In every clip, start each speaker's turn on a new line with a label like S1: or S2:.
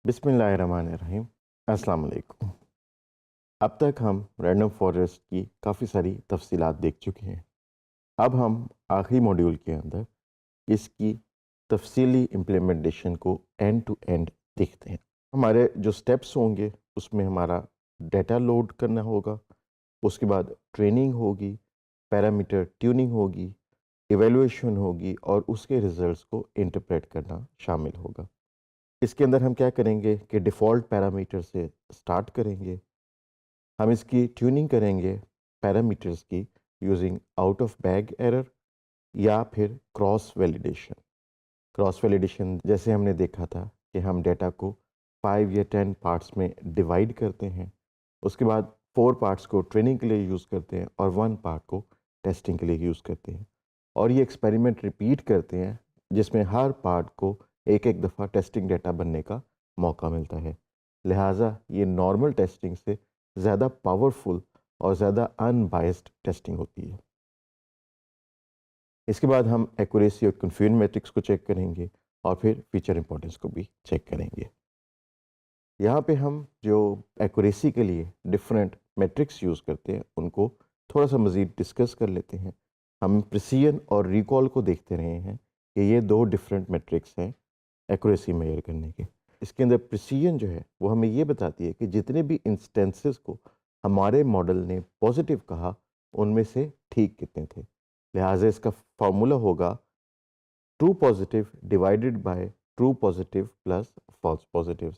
S1: बिस्मिल्लाहिर्रहमानिर्रहीम। अस्सलाम वालेकुम। अब तक हम रैंडम फॉरेस्ट की काफ़ी सारी तफसीलात देख चुके हैं। अब हम आखिरी मॉड्यूल के अंदर इसकी तफसीली इम्प्लीमेंटेशन को एंड टू एंड देखते हैं। हमारे जो स्टेप्स होंगे उसमें हमारा डेटा लोड करना होगा, उसके बाद ट्रेनिंग होगी, पैरामीटर ट्यूनिंग होगी, इवैल्यूएशन होगी और उसके रिजल्ट्स को इंटरप्रेट करना शामिल होगा। इसके अंदर हम क्या करेंगे कि डिफ़ॉल्ट पैरामीटर से स्टार्ट करेंगे। हम इसकी ट्यूनिंग करेंगे पैरामीटर्स की using out of bag error या फिर क्रॉस वैलिडेशन। क्रॉस वैलिडेशन जैसे हमने देखा था कि हम डेटा को 5 या 10 पार्ट्स में डिवाइड करते हैं, उसके बाद 4 पार्ट्स को ट्रेनिंग के लिए यूज़ करते हैं और 1 पार्ट को टेस्टिंग के लिए यूज़ करते हैं और ये एक्सपेरिमेंट रिपीट करते हैं जिसमें हर पार्ट को एक एक दफ़ा टेस्टिंग डेटा बनने का मौका मिलता है। लिहाजा ये नॉर्मल टेस्टिंग से ज़्यादा पावरफुल और ज़्यादा अनबायस्ड टेस्टिंग होती है। इसके बाद हम एक्यूरेसी और कन्फ्यूजन मैट्रिक्स को चेक करेंगे और फिर फीचर इंपॉर्टेंस को भी चेक करेंगे। यहाँ पे हम जो एक्यूरेसी के लिए डिफरेंट मैट्रिक्स यूज़ करते हैं उनको थोड़ा सा मज़ीद डिस्कस कर लेते हैं। हम प्रिसिजन और रिकॉल को देखते रहे हैं कि ये 2 डिफरेंट मैट्रिक्स हैं एक्यूरेसी मेजर करने के। इसके अंदर प्रिसिजन जो है वो हमें ये बताती है कि जितने भी इंस्टेंसेस को हमारे मॉडल ने पॉजिटिव कहा उनमें से ठीक कितने थे। लिहाजा इसका फार्मूला होगा true positive divided by true positive plus false positive.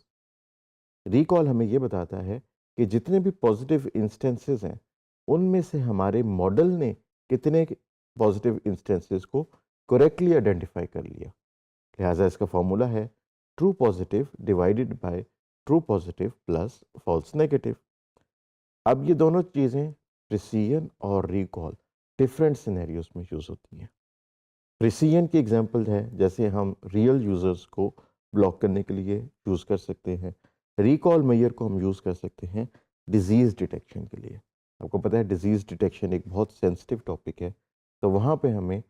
S1: Recall हमें ये बताता है कि जितने भी पॉजिटिव इंस्टेंसेस हैं उनमें से हमारे मॉडल ने कितने पॉजिटिव इंस्टेंसेस को करेक्टली आइडेंटिफाई कर लिया। लिहाजा इसका फॉर्मूला है true positive divided by true positive plus false negative. अब ये दोनों चीज़ें प्रिसिजन और रिकॉल डिफरेंट सिनेरियोज में यूज़ होती हैं। प्रिसिजन की एग्जांपल है जैसे हम रियल यूज़र्स को ब्लॉक करने के लिए यूज़ कर सकते हैं। रिकॉल मेजर को हम यूज़ कर सकते हैं डिजीज़ डिटेक्शन के लिए। आपको पता है डिजीज़ डिटेक्शन एक बहुत सेंसिटिव टॉपिक है, तो वहाँ पे हमें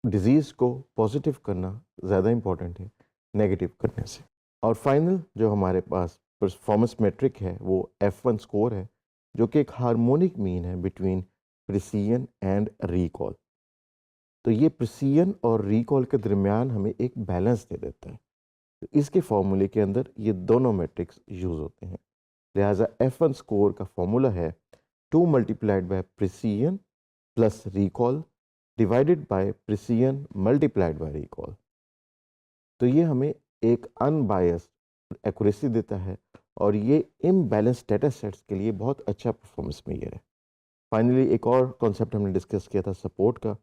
S1: डिज़ीज़ को पॉजिटिव करना ज़्यादा इम्पॉर्टेंट है नेगेटिव करने से। और फाइनल जो हमारे पास परफॉर्मेंस मेट्रिक है वो F1 स्कोर है, जो कि एक हार्मोनिक मीन है बिटवीन प्रिसिजन एंड रिकॉल। तो ये प्रिसिजन और रिकॉल के दरमियान हमें एक बैलेंस दे देता है। तो इसके फॉर्मूले के अंदर ये दोनों मैट्रिक्स यूज़ होते हैं। लिहाजा F1 स्कोर का फॉर्मूला है 2 multiplied by precision plus recall divided by precision multiplied by recall. तो ये हमें एक अनबायस्ड एक्यूरेसी देता है और ये इम्बैलेंस डेटा सेट्स के लिए बहुत अच्छा परफॉर्मेंस मेजर है। फाइनली एक और कॉन्सेप्ट हमने डिस्कस किया था सपोर्ट का,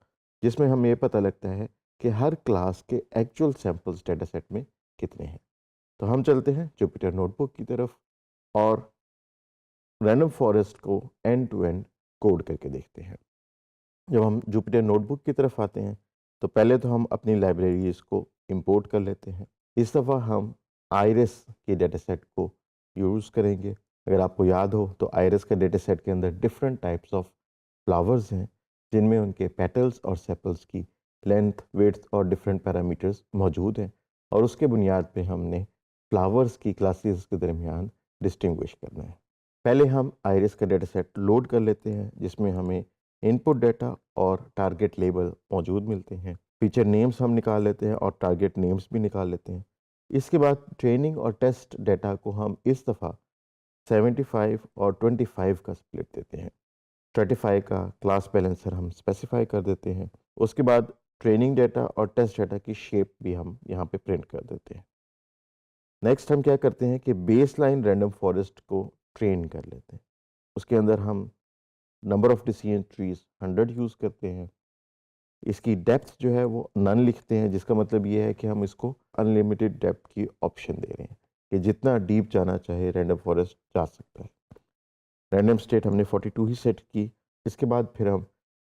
S1: जिसमें हमें ये पता लगता है कि हर क्लास के एक्चुअल सैम्पल्स डेटा सेट में कितने हैं। तो हम चलते हैं जुपिटर नोटबुक की तरफ और रैंडम फॉरेस्ट को एंड टू एंड कोड करके देखते हैं। जब हम जुपिटर नोटबुक की तरफ आते हैं तो पहले तो हम अपनी लाइब्रेरीज को इंपोर्ट कर लेते हैं। इस दफ़ा हम आयरिस के डेटा सेट को यूज़ करेंगे। अगर आपको याद हो तो आयरिस के डेटा सेट के अंदर डिफरेंट टाइप्स ऑफ फ्लावर्स हैं जिनमें उनके पेटल्स और सेपल्स की लेंथ, विड्थ और डिफरेंट पैरामीटर्स मौजूद हैं और उसके बुनियाद पे हमने फ्लावर्स की क्लासेस के दरमियान डिस्टिंग्विश करना है। पहले हम आयरिस का डेटा सेट लोड कर लेते हैं जिसमें हमें इनपुट डेटा और टारगेट लेबल मौजूद मिलते हैं। फीचर नेम्स हम निकाल लेते हैं और टारगेट नेम्स भी निकाल लेते हैं। इसके बाद ट्रेनिंग और टेस्ट डेटा को हम इस दफ़ा 75 और 25 का स्प्लिट देते हैं। 35 का क्लास बैलेंसर हम स्पेसिफाई कर देते हैं। उसके बाद ट्रेनिंग डेटा और टेस्ट डेटा की शेप भी हम यहाँ पे प्रिंट कर देते हैं। नेक्स्ट हम क्या करते हैं कि बेसलाइन रैंडम फॉरेस्ट को ट्रेन कर लेते हैं। उसके अंदर हम number of decision trees 100 use करते हैं। इसकी डेप्थ जो है वो नन लिखते हैं, जिसका मतलब ये है कि हम इसको अनलिमिटेड डेप्थ की ऑप्शन दे रहे हैं कि जितना डीप जाना चाहे रैंडम फॉरेस्ट जा सकता है। रैंडम स्टेट हमने 42 ही सेट की। इसके बाद फिर हम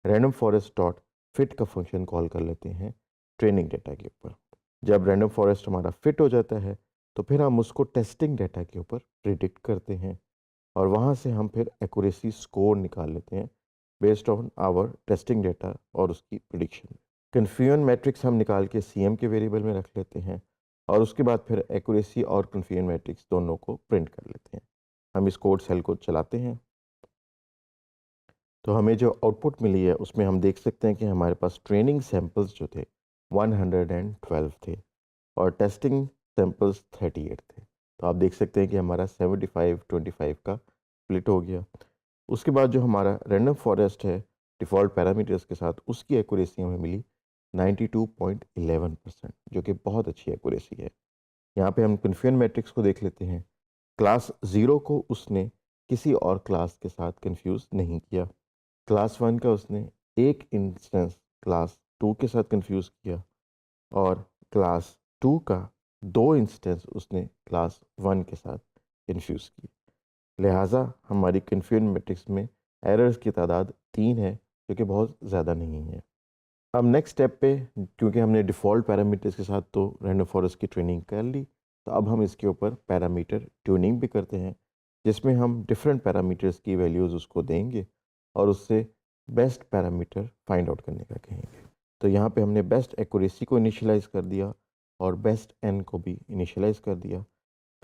S1: रैंडम फॉरेस्ट डॉट फिट का फंक्शन कॉल कर लेते हैं ट्रेनिंग डेटा के ऊपर। जब रैंडम फॉरेस्ट हमारा फिट हो जाता है तो फिर हम उसको टेस्टिंग डेटा के ऊपर प्रिडिक्ट करते हैं और वहाँ से हम फिर एक्यूरेसी स्कोर निकाल लेते हैं based on our testing data और उसकी प्रिडिक्शन। कन्फ्यूजन मैट्रिक्स हम निकाल के CM के वेरिएबल में रख लेते हैं और उसके बाद फिर एक्यूरेसी और कन्फ्यूजन मैट्रिक्स दोनों को प्रिंट कर लेते हैं। हम इस कोड सेल को चलाते हैं तो हमें जो आउटपुट मिली है उसमें हम देख सकते हैं कि हमारे पास ट्रेनिंग सैंपल्स जो थे 112 थे और टेस्टिंग सैंपल्स 38 थे। तो आप देख सकते हैं कि हमारा 75-25 का स्प्लिट हो गया। उसके बाद जो हमारा रैंडम फॉरेस्ट है डिफ़ॉल्ट पैरामीटर्स के साथ, उसकी एक्यूरेसी हमें मिली 92.11%, जो कि बहुत अच्छी एक्यूरेसी है। यहाँ पे हम कन्फ्यूजन मैट्रिक्स को देख लेते हैं। क्लास 0 को उसने किसी और क्लास के साथ कंफ्यूज नहीं किया। क्लास 1 का उसने एक इंस्टेंस क्लास 2 के साथ कंफ्यूज किया और क्लास 2 का 2 इंस्टेंस उसने क्लास 1 के साथ कंफ्यूज की। लिहाजा हमारी कन्फ्यूजन मैट्रिक्स में एरर्स की तादाद 3 है, जो कि बहुत ज़्यादा नहीं है। अब नेक्स्ट स्टेप पे, क्योंकि हमने डिफ़ॉल्ट पैरामीटर्स के साथ तो रैंडम फॉरेस्ट की ट्रेनिंग कर ली, तो अब हम इसके ऊपर पैरामीटर ट्यूनिंग भी करते हैं, जिसमें हम डिफरेंट पैरामीटर्स की वैल्यूज़ उसको देंगे और उससे बेस्ट पैरामीटर फाइंड आउट करने का कहेंगे। तो यहाँ पे हमने बेस्ट एक्यूरेसी को इनिशियलाइज़ कर दिया और बेस्ट एन को भी इनिशियलाइज़ कर दिया।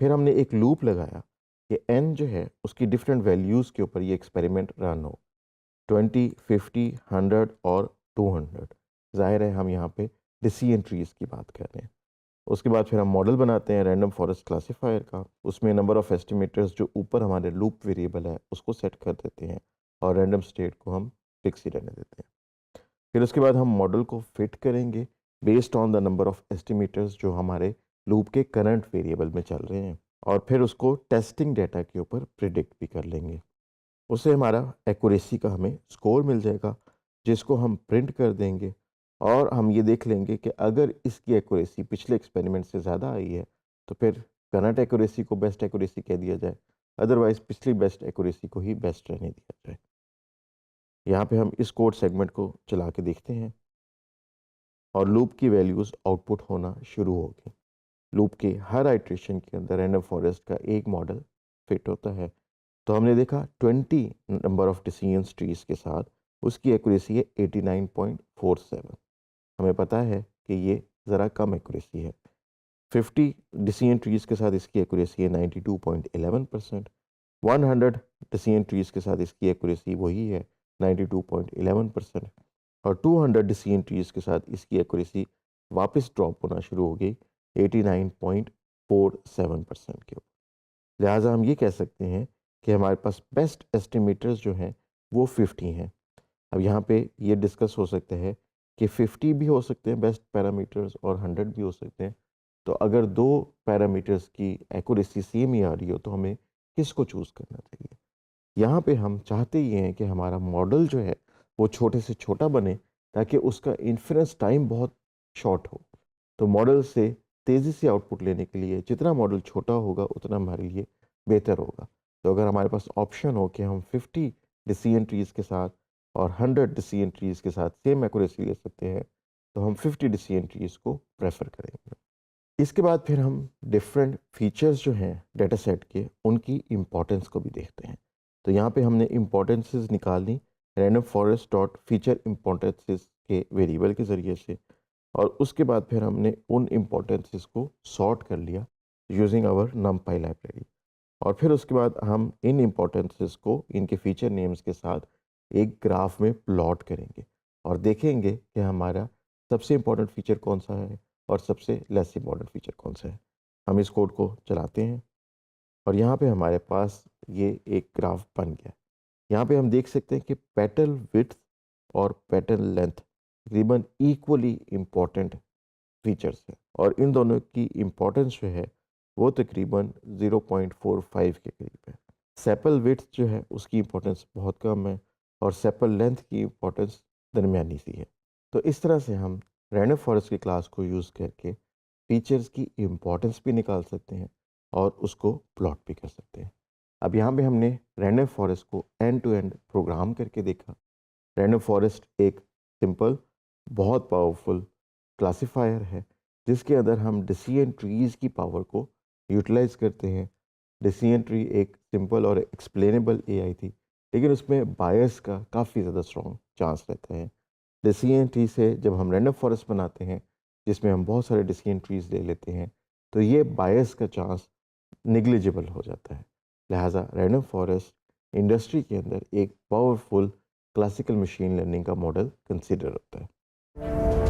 S1: फिर हमने एक लूप लगाया कि एन जो है उसकी डिफरेंट वैल्यूज़ के ऊपर ये एक्सपेरिमेंट रन हो, 20, 50, 100 और 200। ज़ाहिर है हम यहाँ पे डिसीजन ट्रीज़ की बात कर रहे हैं। उसके बाद फिर हम मॉडल बनाते हैं रैंडम फॉरेस्ट क्लासीफायर का। उसमें नंबर ऑफ़ एस्टिमेटर्स जो ऊपर हमारे लूप वेरिएबल है उसको सेट कर देते हैं और रैंडम स्टेट को हम फिक्स ही रहने देते हैं। फिर उसके बाद हम मॉडल को फिट करेंगे based on the number of estimators जो हमारे लूप के करंट वेरिएबल में चल रहे हैं और फिर उसको टेस्टिंग डेटा के ऊपर प्रिडिक्ट भी कर लेंगे। उससे हमारा एक्यूरेसी का हमें स्कोर मिल जाएगा, जिसको हम प्रिंट कर देंगे और हम ये देख लेंगे कि अगर इसकी एक्यूरेसी पिछले एक्सपेरिमेंट से ज़्यादा आई है तो फिर करंट एक्यूरेसी को बेस्ट एक्यूरेसी कह दिया जाए, अदरवाइज़ पिछली बेस्ट एक्यूरेसी को ही बेस्ट रहने दिया जाए। यहाँ पे हम इस कोड सेगमेंट को चला के देखते हैं और लूप की वैल्यूज़ आउटपुट होना शुरू होगी। लूप के हर आइट्रेशन के अंदर रैंडम फॉरेस्ट का एक मॉडल फिट होता है। तो हमने देखा 20 नंबर ऑफ डिसीजन ट्रीज़ के साथ उसकी एक्यूरेसी है 89.47। हमें पता है कि ये ज़रा कम एक्यूरेसी है। 50 डिसीजन ट्रीज़ के साथ इसकी एक्यूरेसी है 92.11%। 100 डिसीजन ट्रीज़ के साथ इसकी एक्यूरेसी वही है 92.11%। और 200 डिसीजन ट्रीज़ के साथ इसकी एक्यूरेसी वापस ड्रॉप होना शुरू हो गई 89.47% के ऊपर। लिहाजा हम ये कह सकते हैं कि हमारे पास बेस्ट एस्टिमेटर्स जो हैं वो 50 हैं। अब यहाँ पे ये डिस्कस हो सकता है कि 50 भी हो सकते हैं बेस्ट पैरामीटर्स और 100 भी हो सकते हैं। तो अगर दो पैरामीटर्स की एक्यूरेसी सेम ही आ रही हो तो हमें किसको चूज़ करना चाहिए? यहाँ पे हम चाहते ये हैं कि हमारा मॉडल जो है वो छोटे से छोटा बने ताकि उसका इन्फरेंस टाइम बहुत शॉर्ट हो। तो मॉडल से तेज़ी से आउटपुट लेने के लिए जितना मॉडल छोटा होगा उतना हमारे लिए बेहतर होगा। तो अगर हमारे पास ऑप्शन हो कि हम 50 डिसीजन ट्रीज़ के साथ और 100 डिसीजन ट्रीज़ के साथ सेम एक्यूरेसी ले सकते हैं, तो हम 50 डिसीजन ट्रीज़ को प्रेफर करेंगे। इसके बाद फिर हम डिफरेंट फीचर्स जो हैं डेटा सेट के उनकी इम्पोर्टेंस को भी देखते हैं। तो यहाँ पे हमने इम्पोर्टेंसेस निकाल ली random forest dot feature importances के वेरिएबल के ज़रिए से और उसके बाद फिर हमने उन इम्पोर्टेंसेस को सॉर्ट कर लिया यूजिंग आवर numpy लाइब्रेरी और फिर उसके बाद हम इन इम्पोर्टेंसेस को इनके फीचर नेम्स के साथ एक ग्राफ में प्लॉट करेंगे और देखेंगे कि हमारा सबसे इम्पोर्टेंट फीचर कौन सा है और सबसे लेस इम्पोर्टेंट फीचर कौन सा है। हम इस कोड को चलाते हैं और यहाँ पे हमारे पास ये एक ग्राफ बन गया। यहाँ पे हम देख सकते हैं कि पेटल विड्थ और पेटल लेंथ तकरीबन इक्वली इम्पॉर्टेंट फीचर्स हैं और इन दोनों की इम्पोर्टेंस जो है वो तकरीबन 0.45 के करीब है। सेपल विड्थ जो है उसकी इम्पोर्टेंस बहुत कम है और सेपल लेंथ की इम्पोर्टेंस दरमियानी सी है। तो इस तरह से हम रैंडम फॉरेस्ट की क्लास को यूज़ करके फीचर्स की इम्पोर्टेंस भी निकाल सकते हैं और उसको प्लॉट भी कर सकते हैं। अब यहाँ पे हमने रैंडम फॉरेस्ट को एंड टू एंड प्रोग्राम करके देखा। रैंडम फॉरेस्ट एक सिंपल बहुत पावरफुल क्लासिफायर है जिसके अंदर हम डिसीजन ट्रीज़ की पावर को यूटिलाइज करते हैं। डिसीजन ट्री एक सिंपल और एक्सप्लेनेबल एआई थी लेकिन उसमें बायस का काफ़ी ज़्यादा स्ट्रॉन्ग चांस रहता है। डिसीजन ट्री से जब हम रैंडम फॉरेस्ट बनाते हैं, जिसमें हम बहुत सारे डिसीजन ट्रीज ले लेते हैं, तो ये बायस का चांस निग्लिजिबल हो जाता है। लिहाजा रैंडम फॉरेस्ट इंडस्ट्री के अंदर एक पावरफुल क्लासिकल मशीन लर्निंग का मॉडल कंसिडर होता है।